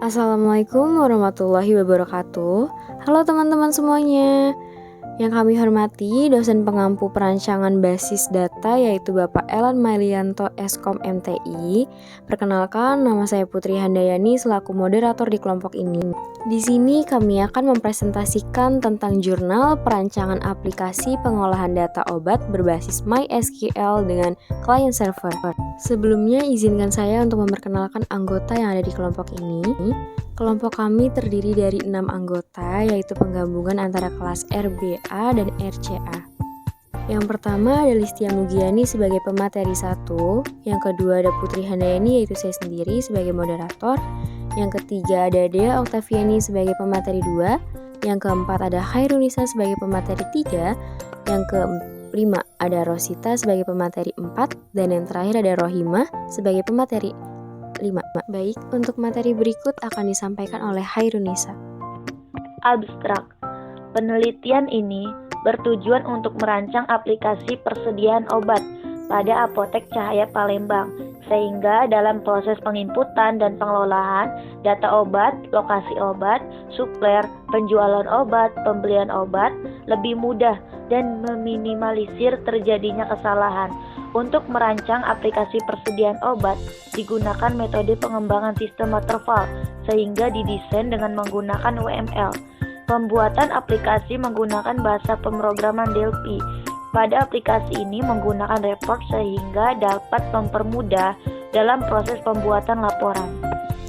Assalamualaikum warahmatullahi wabarakatuh. Halo teman-teman semuanya. Yang kami hormati dosen pengampu perancangan basis data yaitu Bapak Elan Mailianto Eskom MTI. Perkenalkan, nama saya Putri Handayani selaku moderator di kelompok ini. Di sini kami akan mempresentasikan tentang jurnal perancangan aplikasi pengolahan data obat berbasis MySQL dengan client server. Sebelumnya izinkan saya untuk memperkenalkan anggota yang ada di kelompok ini. Kelompok kami terdiri dari 6 anggota, yaitu penggabungan antara kelas RBA dan RCA. Yang pertama ada Listia Mugiani sebagai pemateri 1, yang kedua ada Putri Handayani yaitu saya sendiri sebagai moderator, yang ketiga ada Dea Oktaviani sebagai pemateri 2, yang keempat ada Khairunisa sebagai pemateri 3, yang kelima ada Rosita sebagai pemateri 4, dan yang terakhir ada Rohimah sebagai pemateri 5. Baik, untuk materi berikut akan disampaikan oleh Khairunisa. Abstrak. Penelitian ini bertujuan untuk merancang aplikasi persediaan obat pada Apotek Cahaya Palembang, sehingga dalam proses penginputan dan pengelolaan data obat, lokasi obat, supplier, penjualan obat, pembelian obat lebih mudah dan meminimalisir terjadinya kesalahan. Untuk merancang aplikasi persediaan obat, digunakan metode pengembangan sistem waterfall, sehingga didesain dengan menggunakan WML. Pembuatan aplikasi menggunakan bahasa pemrograman Delphi. Pada aplikasi ini menggunakan report sehingga dapat mempermudah dalam proses pembuatan laporan.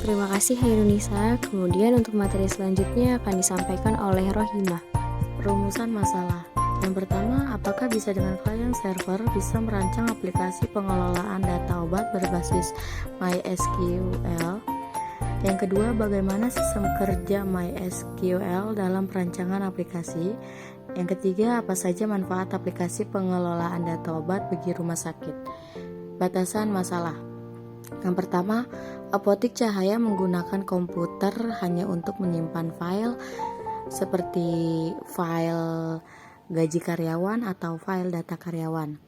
Terima kasih Khairunisa. Kemudian untuk materi selanjutnya akan disampaikan oleh Rohimah. Perumusan masalah. Yang pertama, apakah bisa dengan client server bisa merancang aplikasi pengelolaan data obat berbasis MySQL? Yang kedua, bagaimana sistem kerja MySQL dalam perancangan aplikasi? Yang ketiga, apa saja manfaat aplikasi pengelolaan data obat bagi rumah sakit? Batasan masalah. Yang pertama, Apotek Cahaya menggunakan komputer hanya untuk menyimpan file seperti file gaji karyawan atau file data karyawan.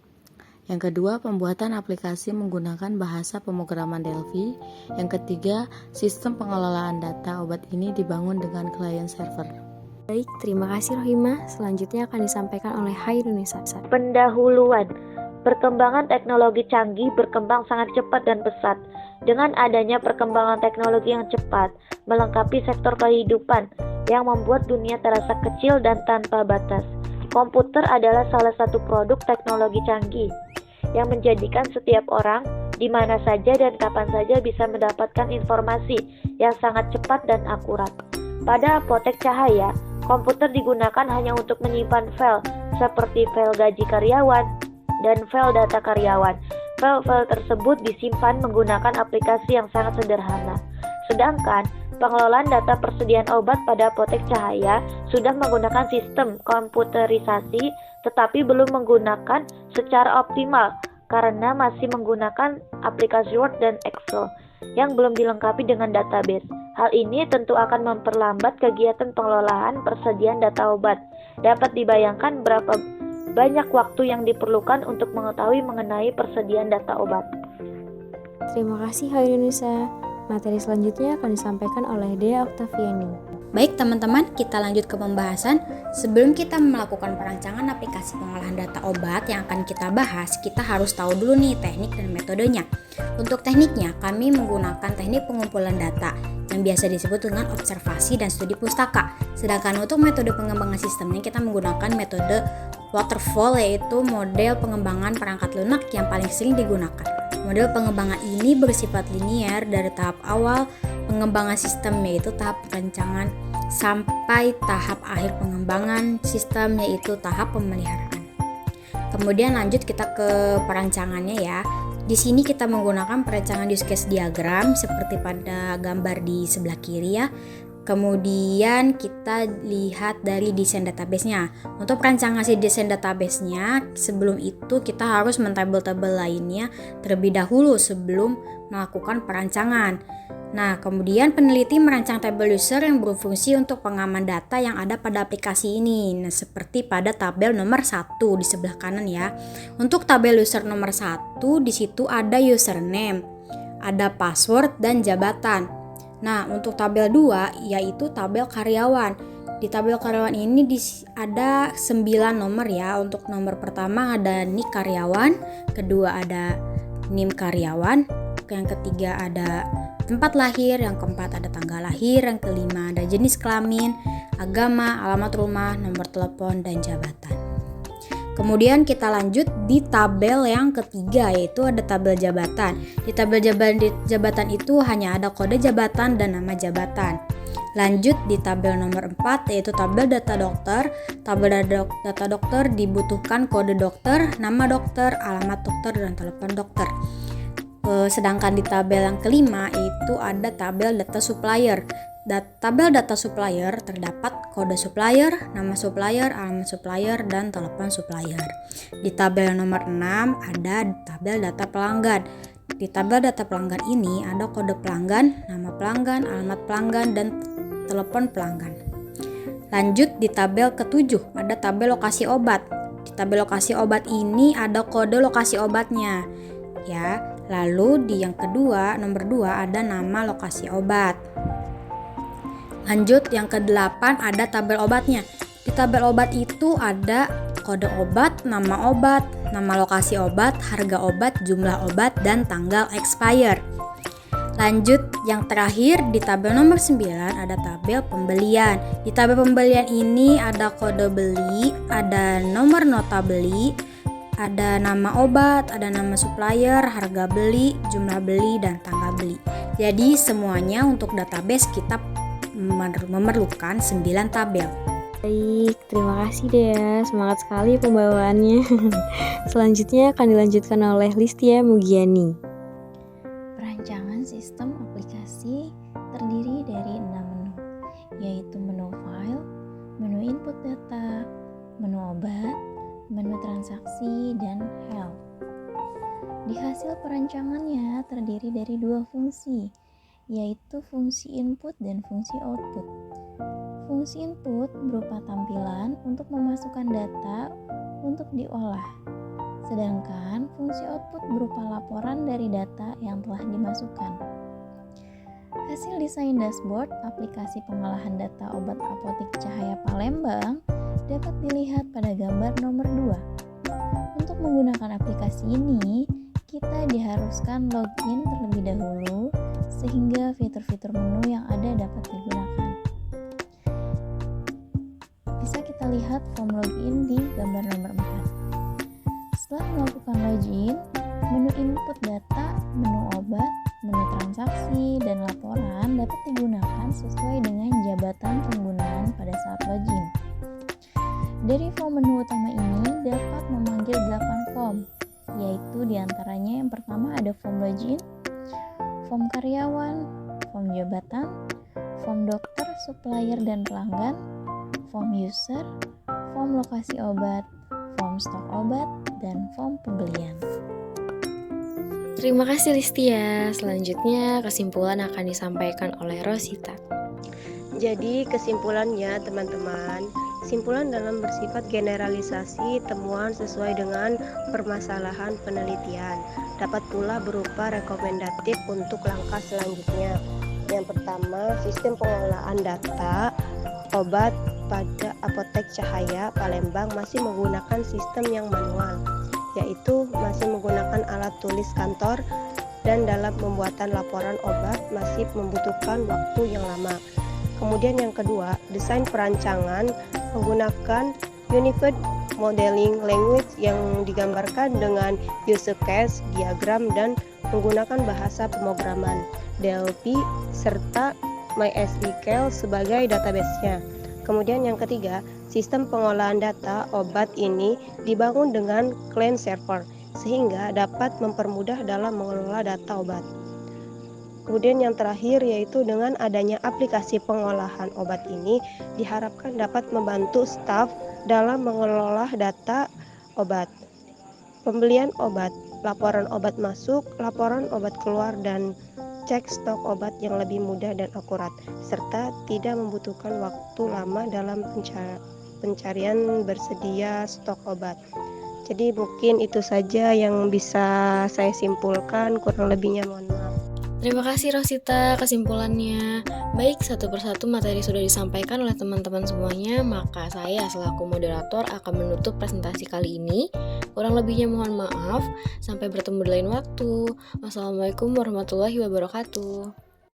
Yang kedua, pembuatan aplikasi menggunakan bahasa pemrograman Delphi. Yang ketiga, sistem pengelolaan data obat ini dibangun dengan client server. Baik, terima kasih Rohimah. Selanjutnya akan disampaikan oleh Khairunisa. Pendahuluan. Perkembangan teknologi canggih berkembang sangat cepat dan pesat. Dengan adanya perkembangan teknologi yang cepat, melengkapi sektor kehidupan yang membuat dunia terasa kecil dan tanpa batas. Komputer adalah salah satu produk teknologi canggih yang menjadikan setiap orang di mana saja dan kapan saja bisa mendapatkan informasi yang sangat cepat dan akurat. Pada Apotek Cahaya, komputer digunakan hanya untuk menyimpan file seperti file gaji karyawan dan file data karyawan. File-file tersebut disimpan menggunakan aplikasi yang sangat sederhana. Sedangkan pengelolaan data persediaan obat pada Apotek Cahaya sudah menggunakan sistem komputerisasi tetapi belum menggunakan secara optimal karena masih menggunakan aplikasi Word dan Excel yang belum dilengkapi dengan database. Hal ini tentu akan memperlambat kegiatan pengelolaan persediaan data obat. Dapat dibayangkan berapa banyak waktu yang diperlukan untuk mengetahui mengenai persediaan data obat. Terima kasih Khairunisa. Materi selanjutnya akan disampaikan oleh Dea Oktaviani. Baik teman-teman, kita lanjut ke pembahasan. Sebelum kita melakukan perancangan aplikasi pengolahan data obat yang akan kita bahas, kita harus tahu dulu nih teknik dan metodenya. Untuk tekniknya, kami menggunakan teknik pengumpulan data yang biasa disebut dengan observasi dan studi pustaka. Sedangkan untuk metode pengembangan sistemnya, kita menggunakan metode waterfall, yaitu model pengembangan perangkat lunak yang paling sering digunakan. Model pengembangan ini bersifat linier dari tahap awal pengembangan sistem yaitu tahap perancangan sampai tahap akhir pengembangan sistem yaitu tahap pemeliharaan. Kemudian lanjut kita ke perancangannya ya. Di sini kita menggunakan perancangan use case diagram seperti pada gambar di sebelah kiri ya. Kemudian kita lihat dari desain database-nya. Untuk perancangan si desain database-nya, sebelum itu kita harus men-tabel-tabel lainnya terlebih dahulu sebelum melakukan perancangan. Nah, kemudian peneliti merancang tabel user yang berfungsi untuk pengaman data yang ada pada aplikasi ini. Nah, seperti pada tabel nomor 1 di sebelah kanan ya. Untuk tabel user nomor 1, di situ ada username, ada password dan jabatan. Nah, untuk tabel 2 yaitu tabel karyawan. Di tabel karyawan ini ada 9 nomor ya. Untuk nomor pertama ada NIK karyawan, kedua ada NIM karyawan, yang ketiga ada tempat lahir, yang keempat ada tanggal lahir, yang kelima ada jenis kelamin, agama, alamat rumah, nomor telepon, dan jabatan. Kemudian kita lanjut di tabel yang ketiga, yaitu ada tabel jabatan. Di tabel jabatan itu hanya ada kode jabatan dan nama jabatan. Lanjut di tabel nomor 4, yaitu tabel data dokter. Tabel data dokter dibutuhkan kode dokter, nama dokter, alamat dokter, dan telepon dokter. Sedangkan di tabel yang kelima yaitu ada tabel data supplier. Tabel data supplier terdapat kode supplier, nama supplier, alamat supplier, dan telepon supplier. Di tabel nomor 6 ada tabel data pelanggan. Di tabel data pelanggan ini ada kode pelanggan, nama pelanggan, alamat pelanggan, dan telepon pelanggan. Lanjut di tabel ke-7 ada tabel lokasi obat. Di tabel lokasi obat ini ada kode lokasi obatnya. Ya, lalu di yang kedua, nomor 2 ada nama lokasi obat. Lanjut yang ke-8 ada tabel obatnya. Di tabel obat itu ada kode obat, nama lokasi obat, harga obat, jumlah obat, dan tanggal expire. Lanjut yang terakhir di tabel nomor 9 ada tabel pembelian. Di tabel pembelian ini ada kode beli, ada nomor nota beli, ada nama obat, ada nama supplier, harga beli, jumlah beli, dan tanggal beli. Jadi semuanya untuk database kita memerlukan 9 tabel. Baik, terima kasih deh ya. Semangat sekali pembawaannya. Selanjutnya akan dilanjutkan oleh Listia Mugiani. Perancangan sistem aplikasi terdiri dari 6 menu, yaitu menu file, menu input data, menu obat, menu transaksi, dan health. Di hasil perancangannya terdiri dari 2 fungsi, yaitu fungsi input dan fungsi output. Fungsi input berupa tampilan untuk memasukkan data untuk diolah, sedangkan fungsi output berupa laporan dari data yang telah dimasukkan. Hasil desain dashboard aplikasi pengolahan data obat Apotik Cahaya Palembang dapat dilihat pada gambar nomor 2. Untuk menggunakan aplikasi ini, kita diharuskan login terlebih dahulu sehingga fitur-fitur menu yang ada dapat digunakan. Bisa kita lihat form login di gambar nomor 4. Setelah melakukan login, menu input data, menu obat, menu transaksi, dan laporan dapat digunakan sesuai dengan jabatan penggunaan pada saat login. Dari form menu utama ini dapat memanggil 8 form, yaitu diantaranya yang pertama ada form login, form karyawan, form jabatan, form dokter, supplier, dan pelanggan, form user, form lokasi obat, form stok obat, dan form pembelian. Terima kasih Listia. Selanjutnya kesimpulan akan disampaikan oleh Rosita. Jadi kesimpulannya teman-teman, simpulan dalam bersifat generalisasi temuan sesuai dengan permasalahan penelitian. Dapat pula berupa rekomendatif untuk langkah selanjutnya. Yang pertama, sistem pengelolaan data obat pada Apotek Cahaya Palembang masih menggunakan sistem yang manual, yaitu masih menggunakan alat tulis kantor, dan dalam pembuatan laporan obat masih membutuhkan waktu yang lama. Kemudian yang kedua, desain perancangan menggunakan Unified Modeling Language yang digambarkan dengan user case, diagram, dan menggunakan bahasa pemrograman DLP serta MySQL sebagai database-nya. Kemudian yang ketiga, sistem pengolahan data obat ini dibangun dengan client server sehingga dapat mempermudah dalam mengelola data obat. Kemudian yang terakhir yaitu dengan adanya aplikasi pengolahan obat ini diharapkan dapat membantu staf dalam mengelola data obat, pembelian obat, laporan obat masuk, laporan obat keluar, dan cek stok obat yang lebih mudah dan akurat, serta tidak membutuhkan waktu lama dalam pencarian bersedia stok obat. Jadi mungkin itu saja yang bisa saya simpulkan, kurang lebihnya mohon maaf. Terima kasih Rosita kesimpulannya. Baik, satu persatu materi sudah disampaikan oleh teman-teman semuanya, maka saya selaku moderator akan menutup presentasi kali ini. Kurang lebihnya mohon maaf. Sampai bertemu di lain waktu. Wassalamualaikum warahmatullahi wabarakatuh.